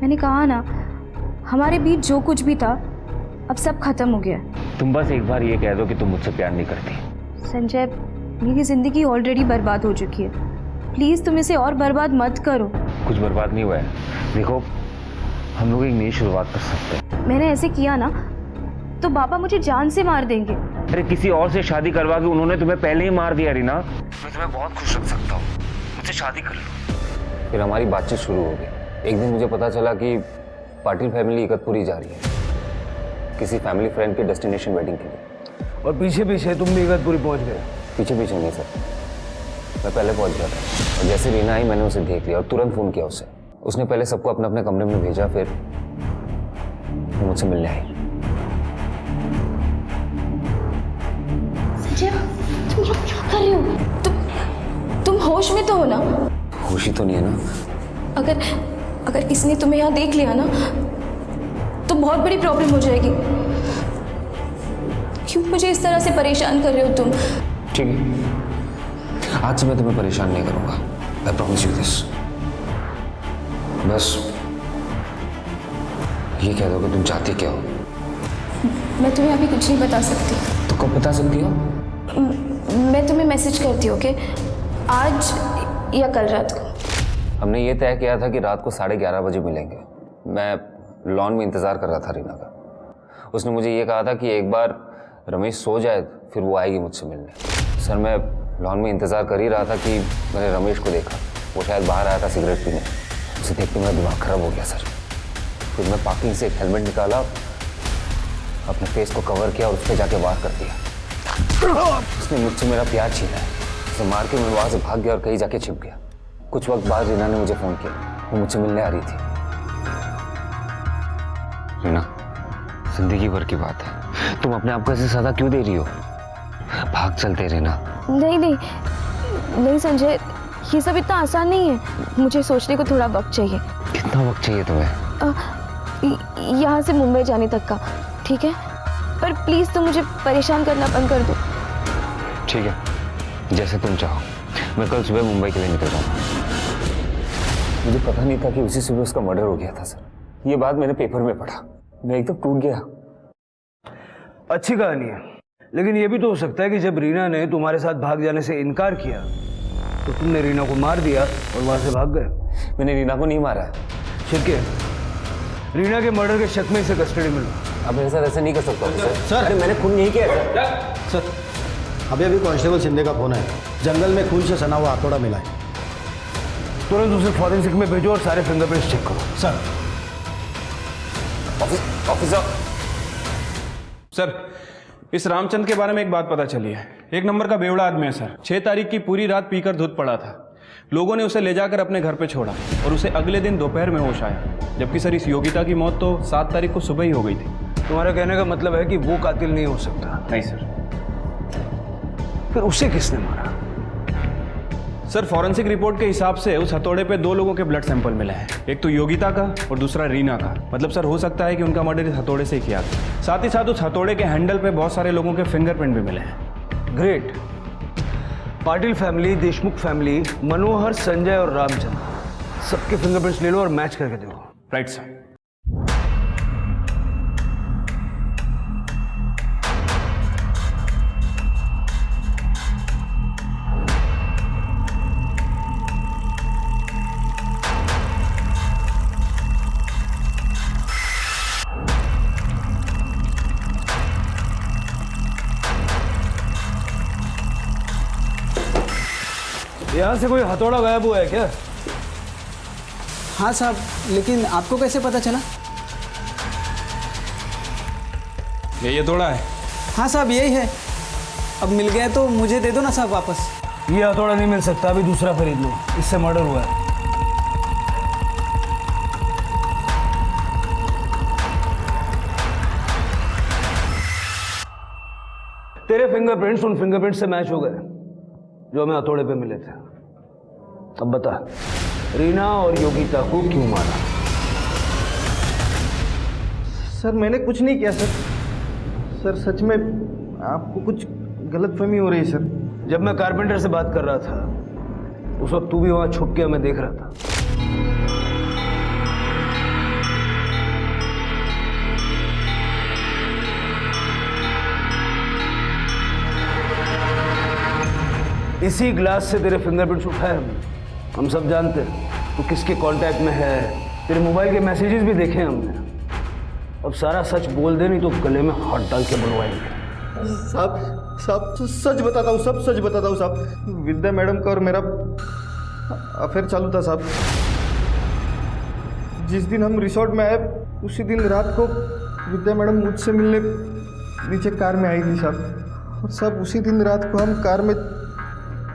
मैंने कहा ना, हमारे बीच जो कुछ भी था अब सब खत्म हो गया। तुम बस एक बार ये कह दो कि तुम मुझसे प्यार नहीं करती। संजय, मेरी ज़िंदगी ऑलरेडी बर्बाद हो चुकी है। प्लीज़ तुम इसे और बर्बाद मत करो। कुछ बर्बाद नहीं हुआ है। देखो, हम लोग एक नई शुरुआत कर सकते हैं। मैंने ऐसे किया ना तो बाबा मुझे जान से मार देंगे। अरे किसी और से शादी करवा के उन्होंने तुम्हें पहले ही मार दिया रीना। मैं तुम्हें बहुत खुश रख सकता हूँ, मुझसे शादी कर लो। फिर हमारी बातचीत शुरू हो गई। एक दिन मुझे पता चला कि पाटिल फैमिली इगतपुरी जा रही है किसी फैमिली फ्रेंड के डेस्टिनेशन वेडिंग के लिए। और पीछे पीछे तुम भी इगतपुरी पहुंच गए? पीछे पीछे नहीं सर, मैं पहले पहुंच गया था। और जैसे रीना आई मैंने उसे देख लिया और तुरंत फ़ोन किया उसे। उसने पहले सबको अपने अपने कमरे में भेजा, फिर वो मुझसे मिलने आई। संजय, तुम लोग क्या कर रहे हो? तुम होश में तो हो ना? होश ही तो नहीं है ना। अगर किसी ने तुम्हें यहाँ देख लिया ना तो बहुत बड़ी प्रॉब्लम हो जाएगी। क्यों मुझे इस तरह से परेशान कर रहे हो तुम? ठीक है, आज से मैं तुम्हें परेशान नहीं करूंगा। I promise you this. बस ये कह दो कि तुम चाहती क्या हो। मैं तुम्हें अभी कुछ नहीं बता सकती। तो कब बता सकती हो? मैं तुम्हें मैसेज करती हूँ, ओके? आज या कल रात को। हमने ये तय किया था कि रात को 11:30 बजे मिलेंगे। मैं लॉन में इंतज़ार कर रहा था रीना का। उसने मुझे ये कहा था कि एक बार रमेश सो जाए फिर वो आएगी मुझसे मिलने। सर, मैं लॉन में इंतज़ार कर ही रहा था कि मैंने रमेश को देखा। वो शायद बाहर आया था सिगरेट पीने। उसे देख के मेरा दिमाग ख़राब हो गया सर। फिर मैं पार्किंग से एक हेलमेट निकाला, अपने फेस को कवर किया और उस पर जाके वार कर दिया। उसने मुझसे मेरा प्यार छीना है। उसे मार के मैं वहाँ से भाग गया और कहीं जाके छिप गया। कुछ वक्त बाद रीना ने मुझे फ़ोन किया। वो मुझसे मिलने आ रही थी। रीना, जिंदगी भर की बात है, तुम अपने आप को ऐसे सजा क्यों दे रही हो? भाग चलते रीना। नहीं संजय, ये सब इतना आसान नहीं है, मुझे सोचने को थोड़ा वक्त चाहिए। कितना वक्त चाहिए तुम्हें? यहाँ से मुंबई जाने तक का, ठीक है? पर प्लीज तुम मुझे परेशान करना बंद कर दो। ठीक है, जैसे तुम चाहो। मैं कल सुबह मुंबई के लिए निकल जाऊंगा। मुझे पता नहीं था कि उसी सुबह उसका मर्डर हो गया था सर। ये बात मैंने पेपर में पढ़ा, मैं एकदम टूट गया। अच्छी कहानी है, लेकिन ये भी तो हो सकता है कि जब रीना ने तुम्हारे साथ भाग जाने से इनकार किया तो तुमने रीना को मार दिया और वहां से भाग गए। मैंने रीना को नहीं मारा है। ठीक है, रीना के मर्डर के शक में इसे कस्टडी में लो। अब मेरे साथ ऐसे नहीं कर सकता सर। अरे मैंने खून नहीं किया सर, अभी कांस्टेबल शिंदे का फोन है, जंगल में खून से सना हुआ हथौड़ा मिला है। तुरंत उसे फॉरेंसिक में भेजो और सारे फिंगरप्रिंट्स चेक करो। सर। ऑफिसर सर, इस रामचंद्र के बारे में एक बात पता चली है। एक नंबर का बेवड़ा आदमी है सर। 6 तारीख की पूरी रात पीकर धुत पड़ा था। लोगों ने उसे ले जाकर अपने घर पे छोड़ा और उसे अगले दिन दोपहर में होश आया। जबकि सर इस योगिता की मौत तो 7 तारीख को सुबह ही हो गई थी। तुम्हारा कहने का मतलब है कि वो कातिल नहीं हो सकता? नहीं सर। फिर उसे किसने मारा? सर, फॉरेंसिक रिपोर्ट के हिसाब से उस हथौड़े पे 2 लोगों के ब्लड सैंपल मिले हैं। एक तो योगिता का और दूसरा रीना का। मतलब सर हो सकता है कि उनका मर्डर इस हथौड़े से ही किया था। साथ ही साथ उस हथौड़े के हैंडल पे बहुत सारे लोगों के फिंगरप्रिंट भी मिले हैं। Great. Patil family, Deshmukh family, Manohar, Sanjay और रामचंद्र, सबके फिंगरप्रिंट्स ले लो और मैच करके देखो। Right sir. यहाँ से कोई हथौड़ा गायब हुआ है क्या? हाँ साहब, लेकिन आपको कैसे पता चला? ये हथौड़ा है? हाँ साहब, यही है। अब मिल गया तो मुझे दे दो ना साहब वापस। ये हथौड़ा नहीं मिल सकता, अभी दूसरा खरीद लो, इससे मर्डर हुआ है। तेरे फिंगरप्रिंट्स उन फिंगरप्रिंट से मैच हो गए जो हमें हथौड़े पे मिले थे। अब बता, रीना और योगिता को क्यों मारा? सर मैंने कुछ नहीं किया सर। सर सच में आपको कुछ गलतफहमी हो रही है सर। जब मैं कारपेंटर से बात कर रहा था उस वक्त तू भी वहां छुप के हमें देख रहा था। इसी ग्लास से तेरे फिंगरप्रिंट्स उठाए हम सब जानते हैं तू किसके कांटेक्ट में है। तेरे मोबाइल के मैसेजेस भी देखे हमने। अब सारा सच बोल दे, नहीं तो गले में हाथ डाल के बुलवाएंगे। साहब सच बताता हूँ, सब सच बताता हूँ साहब। विद्या मैडम का और मेरा अफेयर चालू था साहब। जिस दिन हम रिसोर्ट में आए उसी दिन रात को विद्या मैडम मुझसे मिलने नीचे कार में आई थी साहब। और सब उसी दिन रात को हम कार में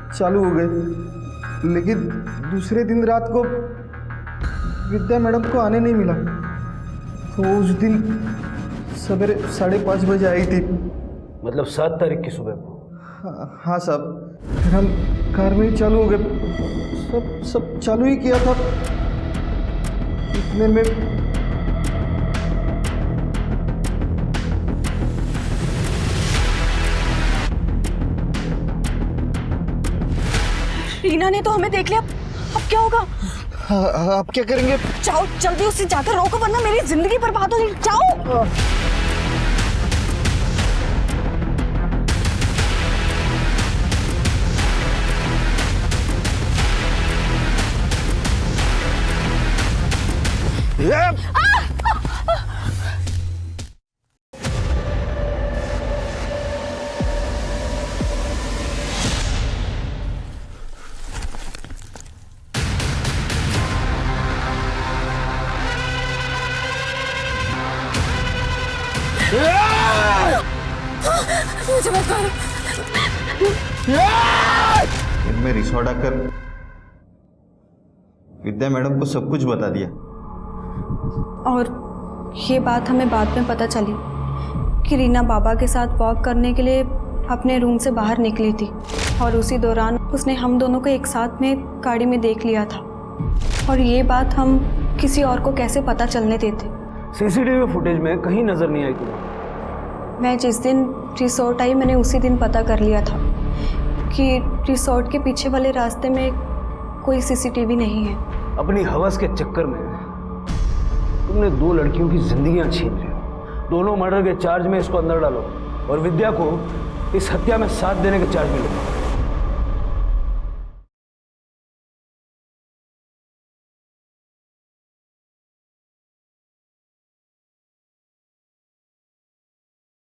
चालू हो गए, लेकिन दूसरे दिन रात को विद्या मैडम को आने नहीं मिला। तो उस दिन सवेरे 5:30 बजे आई थी। मतलब 7 तारीख की सुबह को? हाँ साहब। फिर हम कार में ही चालू हो गए, सब चालू ही किया था। इतने में रीना ने तो हमें देख लिया, अब क्या होगा? आप क्या करेंगे? जाओ जल्दी उससे जाकर रोको, वरना मेरी जिंदगी बर्बाद हो जाएगी। जाओ। मुझे मत मारो। मैं रिसोर्ट आकर विद्या मैडम को सब कुछ बता दिया। और ये बात हमें बाद में पता चली कि रीना बाबा के साथ वॉक करने के लिए अपने रूम से बाहर निकली थी और उसी दौरान उसने हम दोनों को एक साथ में गाड़ी में देख लिया था, और ये बात हम किसी और को कैसे पता चलने देते। सीसीटीवी फुटेज में कहीं नजर नहीं आई तुम्हें। मैं जिस दिन रिसोर्ट आई मैंने उसी दिन पता कर लिया था कि रिसोर्ट के पीछे वाले रास्ते में कोई सीसीटीवी नहीं है। अपनी हवस के चक्कर में तुमने 2 लड़कियों की जिंदगियां छीन ली। दोनों मर्डर के चार्ज में इसको अंदर डालो और विद्या को इस हत्या में साथ देने के चार्ज में लो।